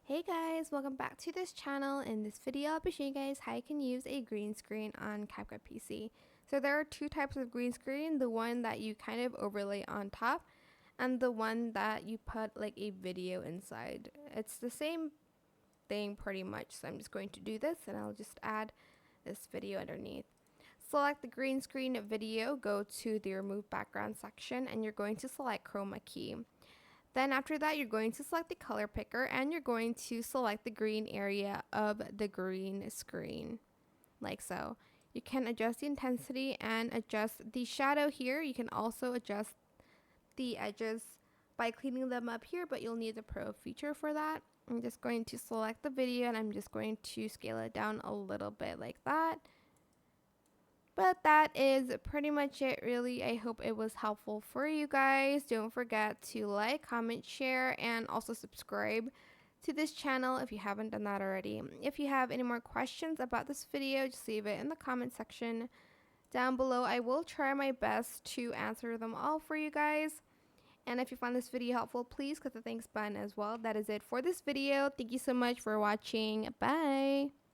Hey guys, welcome back to this channel. In this video, I'll be showing you guys how you can use a green screen on Capcut PC. So there are two types of green screen, the one that you kind of overlay on top and the one that you put like a video inside. It's the same thing pretty much, so I'm just going to do this and I'll just add this video underneath. Select the green screen video, go to the remove background section and you're going to select chroma key. Then after that, you're going to select the color picker and you're going to select the green area of the green screen, like so. You can adjust the intensity and adjust the shadow here. You can also adjust the edges by cleaning them up here, but you'll need the Pro feature for that. I'm just going to select the video and I'm just going to scale it down a little bit like that. But that is pretty much it, really. I hope it was helpful for you guys. Don't forget to like, comment, share, and also subscribe to this channel if you haven't done that already. If you have any more questions about this video, just leave it in the comment section down below. I will try my best to answer them all for you guys. And if you found this video helpful, please click the thanks button as well. That is it for this video. Thank you so much for watching. Bye!